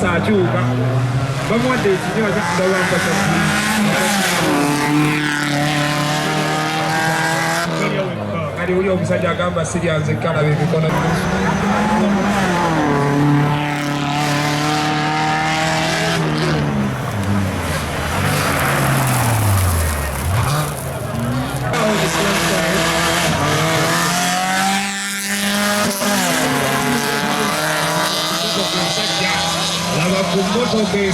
Sachuka bamuwadde ekinyoza bawambasa kali uli omusajja agamba siryanze kalaba emikono Moto que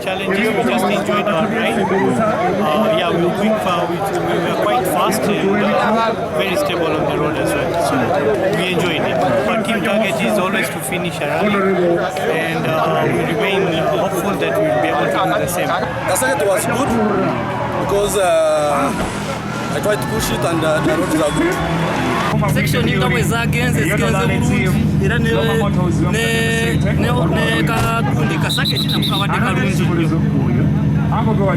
challenges, we just enjoyed our ride. Yeah, we were quick, we were quite fast and very stable on the road as well. So we enjoyed it. Our team target is always to finish a rally, and we remain hopeful that we will be able to do the same. The second was good because I tried to push it and the roads are good. Section ingabo zagenze bulungi era ne kakundi kasake kina mukabadde kalungi